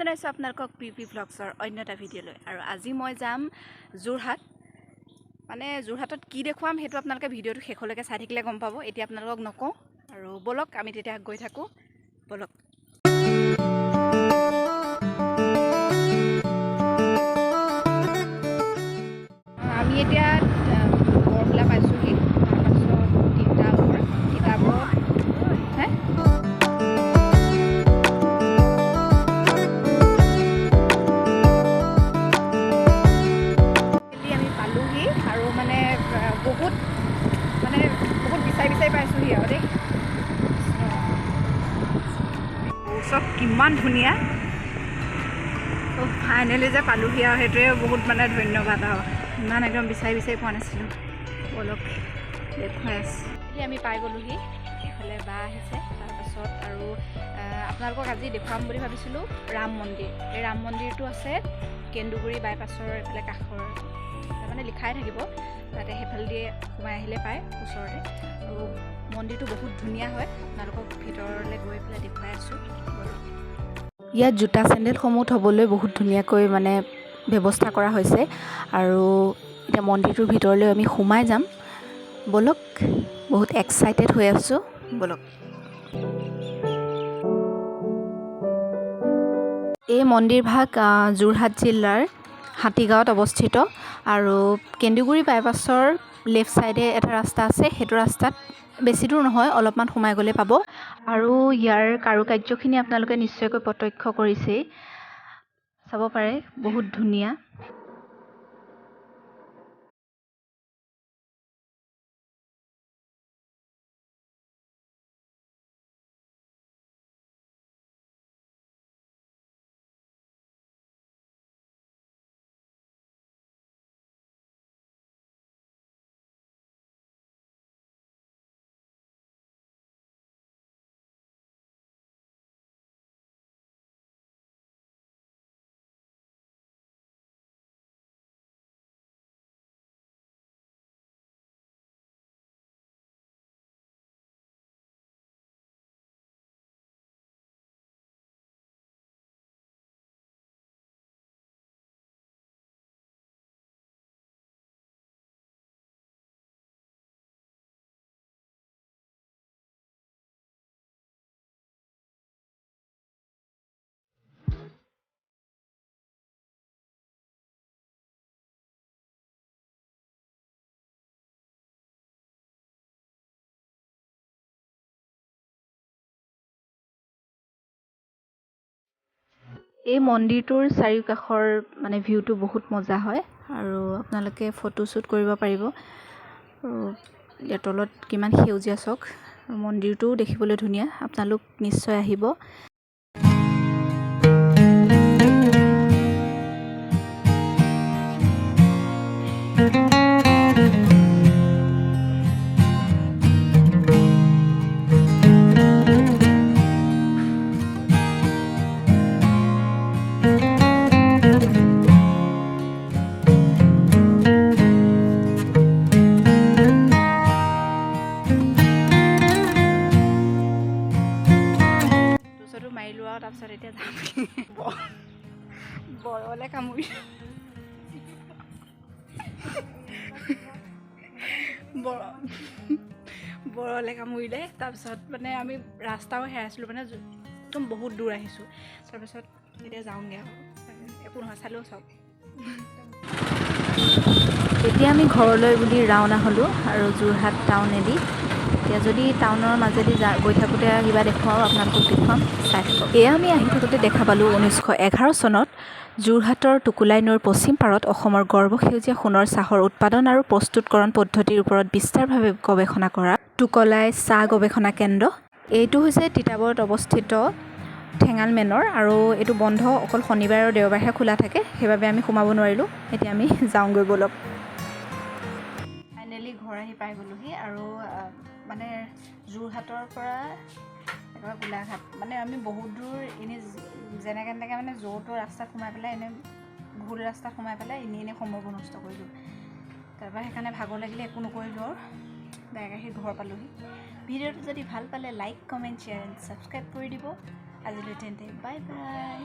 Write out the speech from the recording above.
জনাইছো আপোনালোকক পিপি ব্লগছৰ অন্য এটা ভিডিঅ'লৈ আৰু আজি মই যাম যোৰহাট মানে যোৰহাটত কি দেখুৱাম হেতু আপোনালোকে ভিডিঅ'টো শেষলৈকে চাই থাকিলে গম পাব এতিয়া আপোনালোকক নকওঁ আৰু বলক আমি তেতিয়া গৈ থাকো বলক আমি এতিয়া বৰবলা পাইছোহি তাৰপাছত কিতাপৰ হে বহুত বিচাৰি পাইছোহি আৰু দেই চব কিমান ধুনীয়া ফাইনেলি যে পালোহি আৰু সেইটোৱে বহুত মানে ধন্যবাদ আৰু ইমান একদম বিচাৰি পোৱা নাছিলোঁ অলপ দেখুৱাই আছে আমি পাই গ'লোহি এইফালে বা আহিছে তাৰপাছত আৰু আপোনালোকক আজি দেখুৱাম বুলি ভাবিছিলোঁ ৰাম মন্দিৰ এই ৰাম মন্দিৰটো আছে কেন্দুগুৰি বাইপাছৰ এইফালে কাষৰ তাৰমানে লিখাই থাকিব তাতে সেইফালে দিয়ে সোমাই আহিলে পায় ওচৰতে আৰু মন্দিৰটো বহুত ধুনীয়া হয় আপোনালোকক ভিতৰলৈ গৈ পেলাই দেখুৱাই আছোঁ ইয়াত জোতা চেণ্ডেলসমূহ থ'বলৈ বহুত ধুনীয়াকৈ মানে ব্যৱস্থা কৰা হৈছে আৰু এতিয়া মন্দিৰটোৰ ভিতৰলৈ আমি সোমাই যাম বলক বহুত এক্সাইটেড হৈ আছোঁ বলক এই মন্দিৰভাগ যোৰহাট জিলাৰ হাতীগাঁৱত অৱস্থিত আৰু কেন্দুগুৰি বাইপাছৰ লেফ্ট ছাইডে এটা ৰাস্তা আছে সেইটো ৰাস্তাত বেছি দূৰ নহয় অলপমান সোমাই গ'লে পাব আৰু ইয়াৰ কাৰুকাৰ্যখিনি আপোনালোকে নিশ্চয়কৈ প্ৰত্যক্ষ কৰিছেই চাব পাৰে বহুত ধুনীয়া এই মন্দিৰটোৰ চাৰিওকাষৰ মানে ভিউটো বহুত মজা হয় আৰু আপোনালোকে ফটো শ্বুট কৰিব পাৰিব আৰু ইয়াৰ তলত কিমান সেউজীয়া চক আৰু মন্দিৰটোও দেখিবলৈ ধুনীয়া আপোনালোক নিশ্চয় আহিব মাৰি লোৱা তাৰপিছত এতিয়া যাম বৰলে কামুৰি বৰলে কামুৰিলে তাৰপিছত মানে আমি ৰাস্তাও হেৰাইছিলোঁ মানে একদম বহুত দূৰ আহিছোঁ তাৰপিছত এতিয়া যাওঁগৈ আৰু একো নহয় চালেও চাওক এতিয়া আমি ঘৰলৈ বুলি ৰাওনা হ'লোঁ আৰু যোৰহাট টাউনেদি এতিয়া যদি টাউনৰ মাজেদি গৈ থাকোঁতে কিবা দেখুৱাওঁ আপোনালোকক দেখুৱাম চাই থাকক এয়া আমি আহি থাকোঁতে দেখা পালোঁ 1911 চনত যোৰহাটৰ টোকোলাই নৈৰ পশ্চিম পাৰত অসমৰ গৰ্ভসেউজীয়া সোণৰ চাহৰ উৎপাদন আৰু প্ৰস্তুতকৰণ পদ্ধতিৰ ওপৰত বিস্তাৰভাৱে গৱেষণা কৰা টোকোলাই চাহ গৱেষণা কেন্দ্ৰ এইটো হৈছে তিতাবৰত অৱস্থিত ঠেঙাল মেনৰ আৰু এইটো বন্ধ অকল শনিবাৰ আৰু দেওবাৰহে খোলা থাকে সেইবাবে আমি সোমাব নোৱাৰিলোঁ এতিয়া আমি যাওঁগৈ বলক ফাইনেলি ঘৰ আহি পাই গ'লোহি আৰু মানে যোৰহাটৰ পৰা একেবাৰে গোলাঘাট মানে আমি বহুত দূৰ এনেই যেনেকৈ তেনেকৈ মানে য'তো ৰাস্তাত সোমাই পেলাই এনেই ভুল ৰাস্তাত সোমাই পেলাই এনেই সময়বোৰ নষ্ট কৰিলোঁ তাৰপৰা সেইকাৰণে ভাগৰ লাগিলে একো নকৰিলোঁ আৰু ডাইৰেক্ট আহি ঘৰ পালোহি ভিডিঅ'টো যদি ভাল পালে like comment share and subscribe কৰি দিব আজিলৈ তেন্তে বাই বাই